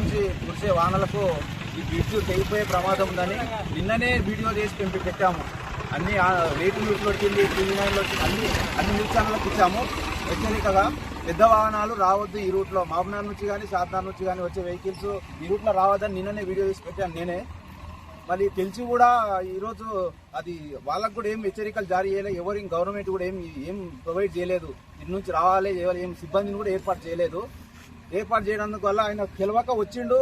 నుంచి కురిసే వానలకు ఈ బ్రిడ్జ్ తెగిపోయే ప్రమాదం ఉందని నిన్ననే వీడియో చేసి పెట్టాము. అన్ని రేటు న్యూస్లో వచ్చింది, టీవీ9లో అన్ని న్యూస్ ఛానళ్ళకి ఇచ్చాము. హెచ్చరికగా పెద్ద వాహనాలు రావద్దు ఈ రూట్లో, మహబూబ్నగర్ నుంచి కానీ షాద్నగర్ నుంచి కానీ వచ్చే వెహికల్స్ ఈ రూట్లో రావద్దని నిన్ననే వీడియో చేసి పెట్టాను నేనే. మళ్ళీ తెలిసి కూడా ఈరోజు అది వాళ్ళకు కూడా ఏం హెచ్చరికలు జారీ చేయలేదు. ఎవరి గవర్నమెంట్ కూడా ఏం ప్రొవైడ్ చేయలేదు. ఇటు నుంచి రావాలి ఏం సిబ్బందిని కూడా ఏర్పాటు చేయలేదు. ఏర్పాటు చేయడానికి వల్ల ఆయన తెలవక వచ్చిండు.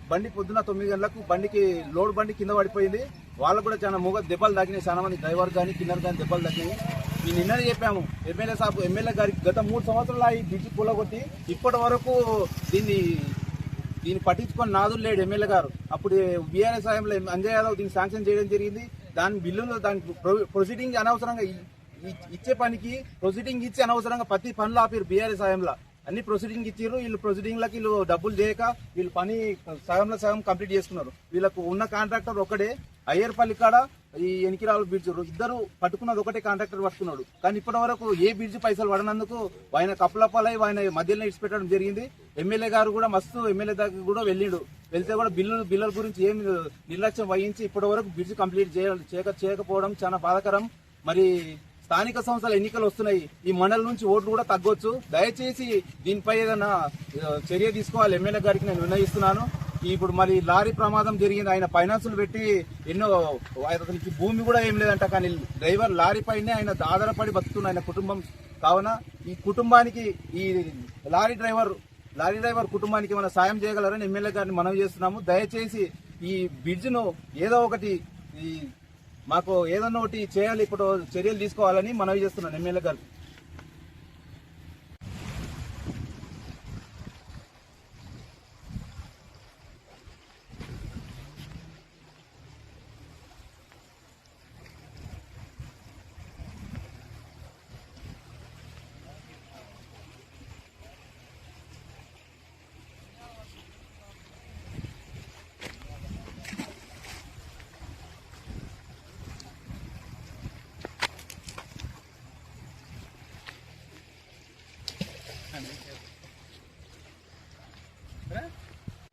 బండి పొద్దున 9 గంటలకు బండికి లోడ్ బండి కింద పడిపోయింది. వాళ్ళకు కూడా చాలా దెబ్బలు తగ్గినాయి. చాలా మంది డ్రైవర్ కానీ కిన్నర్ కానీ దెబ్బలు తగ్గినాయి. ఈ నిన్ననే చెప్పాము ఎమ్మెల్యే గారికి. గత 3 సంవత్సరాలు ఈ బ్రిడ్జ్ కూలగొట్టి ఇప్పటి వరకు దీన్ని పట్టించుకొని నాదులు లేడు ఎమ్మెల్యే గారు. అప్పుడు బీఆర్ఎస్ హయాంలో అంజయ్ యాదవ్ దీన్ని శాంక్షన్ చేయడం జరిగింది. దాని బిల్లులో దానికి ప్రొసీడింగ్ అనవసరంగా ఇచ్చే పనికి ప్రొసీడింగ్ ఇచ్చి అనవసరంగా ప్రతి పనులు ఆపారు. బీఆర్ఎస్ హయాంలో అన్ని ప్రొసీడింగ్ ఇచ్చారు. వీళ్ళు ప్రొసీడింగ్లకి వీళ్ళు డబ్బులు చేయక వీళ్ళు పని సగం కంప్లీట్ చేసుకున్నారు. వీళ్ళకు ఉన్న కాంట్రాక్టర్ ఒకటే, అయ్యర్పల్లి కాడ ఈ ఎనికిరాలు బ్రిడ్జ్ ఇద్దరు పట్టుకున్నది ఒకటే కాంట్రాక్టర్ పట్టుకున్నాడు. కానీ ఇప్పటి వరకు ఏ బ్రిడ్జ్ పైసలు పడనందుకు ఆయన కప్పులపాలై ఆయన మధ్యలో ఇచ్చిపెట్టడం జరిగింది. ఎమ్మెల్యే గారు కూడా ఎమ్మెల్యే దగ్గర కూడా వెళ్తే కూడా బిల్లుల గురించి ఏం నిర్లక్ష్యం వహించి ఇప్పటి వరకు బ్రిడ్జ్ కంప్లీట్ చేయకపోవడం చాలా బాధాకరం. మరి స్థానిక సంస్థల ఎన్నికలు వస్తున్నాయి. ఈ మండలం నుంచి ఓట్లు కూడా తగ్గొచ్చు. దయచేసి దీనిపై ఏదైనా చర్య తీసుకోవాలి ఎమ్మెల్యే గారికి నేను నిర్ణయిస్తున్నాను. ఇప్పుడు మరి లారీ ప్రమాదం జరిగింది. ఆయన ఫైనాన్సులు పెట్టి ఎన్నో, అతనికి భూమి కూడా ఏం లేదంట. కానీ డ్రైవర్ లారీ పైనే ఆయన ఆధారపడి బతుకుతున్న ఆయన కుటుంబం. కావున ఈ కుటుంబానికి ఈ లారీ డ్రైవర్ కుటుంబానికి మనం సాయం చేయగలరని ఎమ్మెల్యే గారిని మనవి చేస్తున్నాము. దయచేసి ఈ బ్రిడ్జ్ను ఏదో ఒకటి మాకు ఏదన్నా ఒకటి చేయాలి, ఇప్పుడు చర్యలు తీసుకోవాలని మనవి చేస్తున్నాను ఎమ్మెల్యే గారు.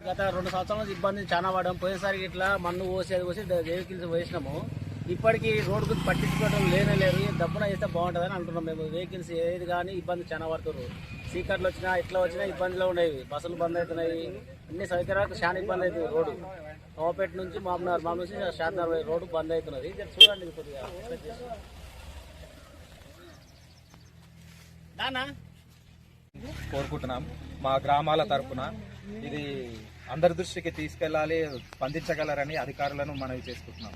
గత 2 సంవత్సరాల నుంచి ఇబ్బంది చాలా పడడం. పోయినసారి ఇట్లా మన్ను పోసి వెహికల్స్ వేసినాము. ఇప్పటికీ రోడ్డు గురించి పట్టించుకోవడం లేరు. దప్పున చేస్తే బాగుంటుందని అంటున్నాం మేము. వెహికల్స్ ఏది కానీ ఇబ్బంది చాలా పడుతున్నారు. సీకర్లు వచ్చినా ఇట్లా వచ్చినా ఇబ్బందులు ఉండేవి. బస్సులు బంద్ అవుతున్నాయి. అన్ని సౌకర్యాలకు చాలా ఇబ్బంది అవుతుంది. రోడ్డు కోపేట నుంచి మామూలు నుంచి షాద్నగర్ రోడ్డు బంద్ అవుతున్నది. చూడండి కొద్దిగా కోరుకుంటున్నాం. మా గ్రామాల తరఫున ఇది అందరి దృష్టికి తీసుకెళ్లాలి, స్పందించగలరని అధికారులను మనవి చేసుకుంటున్నాం.